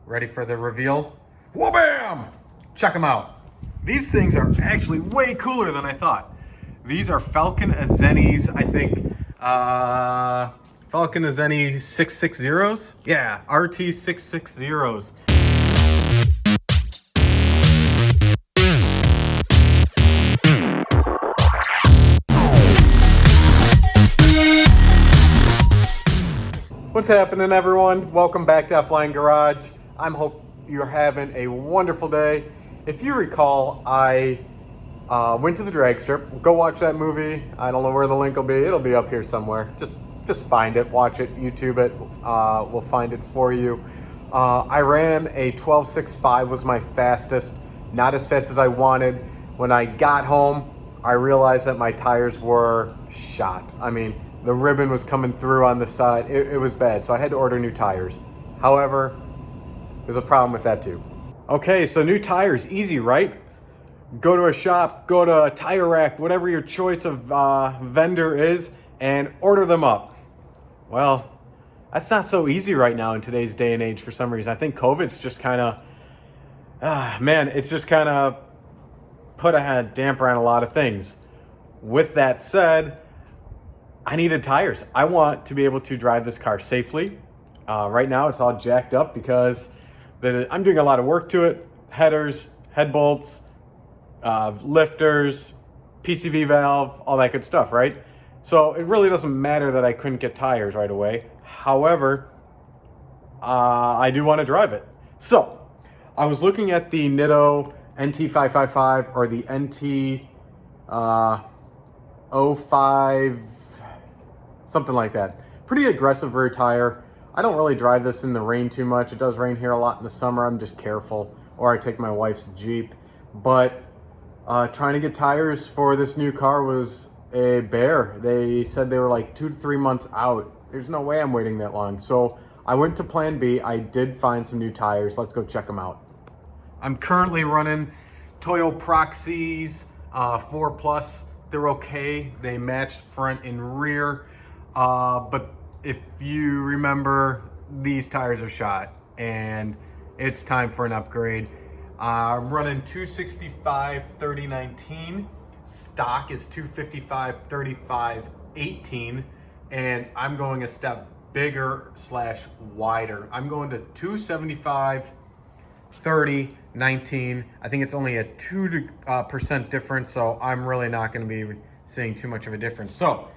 Ready for the reveal? Wha-bam! Check them out. These things are actually way cooler than I thought. These are Falken Azenis, I think, Falken Azenis 660s? Yeah, RT 660s. What's happening, everyone? Welcome back to Offline Garage. I hope you're having a wonderful day. If you recall, I went to the drag strip. Go watch that movie. I don't know where the link will be. It'll be up here somewhere. Just find it, watch it, YouTube it. We'll find it for you. I ran a 12.65 was my fastest. Not as fast as I wanted. When I got home, I realized that my tires were shot. I mean, the ribbon was coming through on the side. It was bad, so I had to order new tires. However, there's a problem with that too. Okay, so new tires, easy, right? Go to a shop, go to a tire rack, whatever your choice of vendor is, and order them up. Well, that's not so easy right now in today's day and age for some reason. I think COVID's just kind of, it's just kind of put a damper on a lot of things. With that said, I needed tires. I want to be able to drive this car safely. Right now it's all jacked up because I'm doing a lot of work to it. Headers, head bolts, lifters, PCV valve, all that good stuff, right? So it really doesn't matter that I couldn't get tires right away. However, I do want to drive it. So I was looking at the Nitto NT555 or the NT 05, something like that. Pretty aggressive rear tire. I don't really drive this in the rain too much. It does rain here a lot in the summer. I'm just careful. Or I take my wife's Jeep. But trying to get tires for this new car was a bear. They said they were like 2 to 3 months out. There's no way I'm waiting that long. So I went to Plan B. I did find some new tires. Let's go check them out. I'm currently running Toyo Proxys 4 Plus. They're okay. They matched front and rear. But if you remember, these tires are shot and it's time for an upgrade. I'm running 265 3019. Stock is 255 35 18, and I'm going a step bigger / wider. I'm going to 275 30 19. I think it's only a 2% difference, so I'm really not going to be seeing too much of a difference. So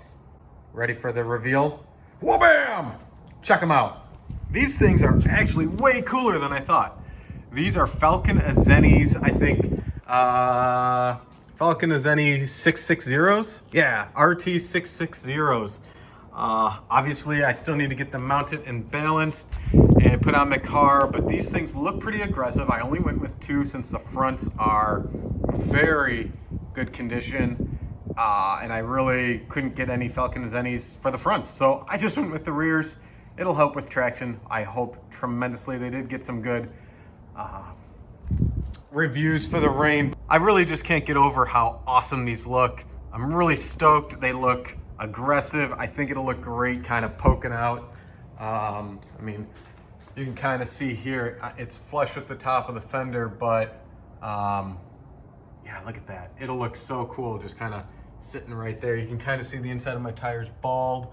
ready for the reveal? Wha-bam! Check them out. These things are actually way cooler than I thought. These are Falken Azenis, I think, Falken Azenis 660s? Yeah, RT 660s. Obviously, I still need to get them mounted and balanced and put on the car, but these things look pretty aggressive. I only went with 2 since the fronts are very good condition. And I really couldn't get any Falken Azenis for the fronts. So I just went with the rears. It'll help with traction, I hope tremendously. They did get some good reviews for the rain. I really just can't get over how awesome these look. I'm really stoked. They look aggressive. I think it'll look great kind of poking out. I mean, you can kind of see here, it's flush with the top of the fender, but yeah, look at that. It'll look so cool just kind of sitting right there. You can kind of see the inside of my tires bald.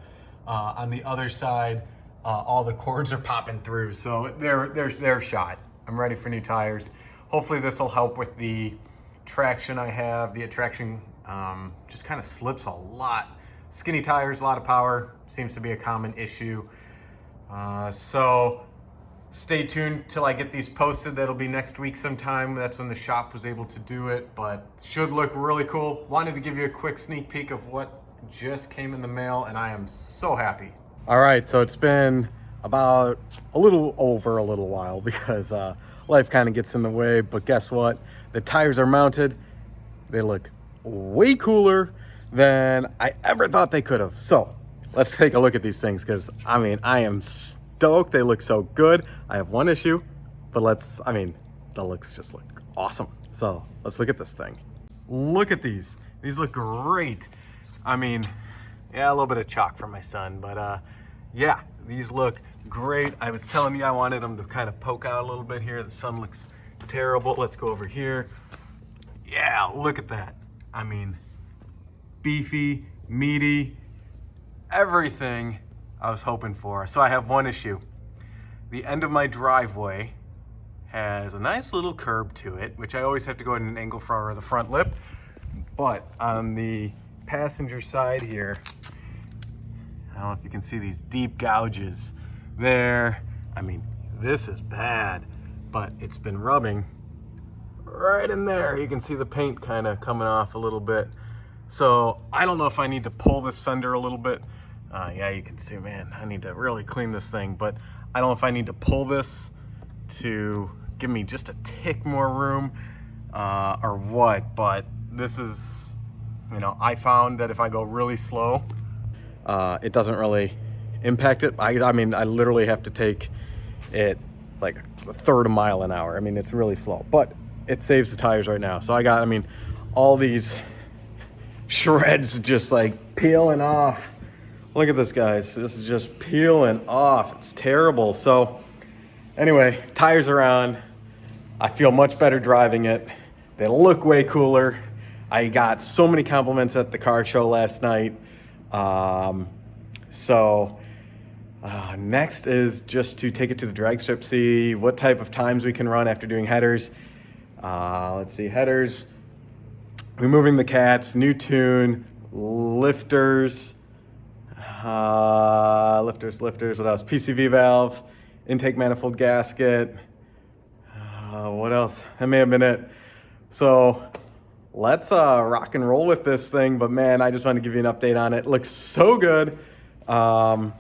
On the other side, all the cords are popping through, so they're shot. I'm ready for new tires. Hopefully this will help with the traction I have. The traction just kind of slips a lot. Skinny tires, a lot of power, seems to be a common issue. So stay tuned till I get these posted. That'll be next week sometime. That's when the shop was able to do it, but should look really cool. Wanted to give you a quick sneak peek of what just came in the mail, and I am so happy. All right, so it's been about a little while because life kind of gets in the way, but guess what? The tires are mounted. They look way cooler than I ever thought they could have. So let's take a look at these things because, I mean, I am stoked. They look so good. I have one issue, but the looks just look awesome. So let's look at this thing. Look at these. These look great. I mean, yeah, a little bit of chalk from my son, but yeah, these look great. I was telling you I wanted them to kind of poke out a little bit here. The sun looks terrible. Let's go over here. Yeah, look at that. I mean, beefy, meaty, everything I was hoping for. So I have one issue. The end of my driveway has a nice little curb to it, which I always have to go at an angle for the front lip. But on the passenger side here, I don't know if you can see these deep gouges there. I mean, this is bad, but it's been rubbing right in there. You can see the paint kind of coming off a little bit. So I don't know if I need to pull this fender a little bit. Yeah, you can see, man, I need to really clean this thing, but I don't know if I need to pull this to give me just a tick more room or what, but this is, you know, I found that if I go really slow, it doesn't really impact it. I mean, I literally have to take it like a third of a mile an hour. I mean, it's really slow, but it saves the tires right now. So I mean, all these shreds just like peeling off. Look at this, guys. This is just peeling off. It's terrible. So anyway, tires are on. I feel much better driving it. They look way cooler. I got so many compliments at the car show last night. Next is just to take it to the drag strip, see what type of times we can run after doing headers. Let's see, headers, removing the cats, new tune, lifters, what else? PCV valve, intake manifold gasket. What else? That may have been it. So let's rock and roll with this thing. But man, I just wanted to give you an update on it. It looks so good. I'm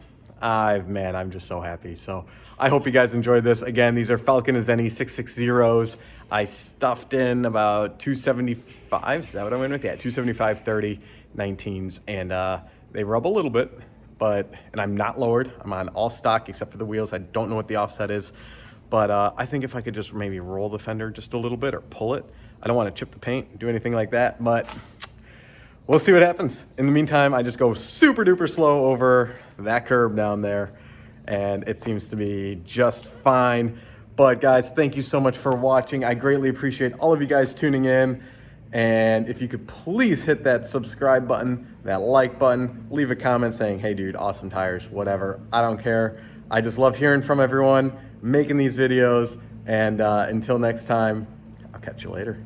just so happy. So I hope you guys enjoyed this. Again, these are Falken Azenis 660s. I stuffed in about 275. Is that what I went with? Yeah, 275 30 19s, and they rub a little bit. And I'm not lowered. I'm on all stock except for the wheels. I don't know what the offset is, but I think if I could just maybe roll the fender just a little bit or pull it. I don't want to chip the paint, do anything like that, but we'll see what happens. In the meantime, I just go super duper slow over that curb down there, and it seems to be just fine. But guys, thank you so much for watching. I greatly appreciate all of you guys tuning in. And if you could please hit that subscribe button, that like button, leave a comment saying, hey dude, awesome tires, whatever. I don't care. I just love hearing from everyone, making these videos. And until next time, I'll catch you later.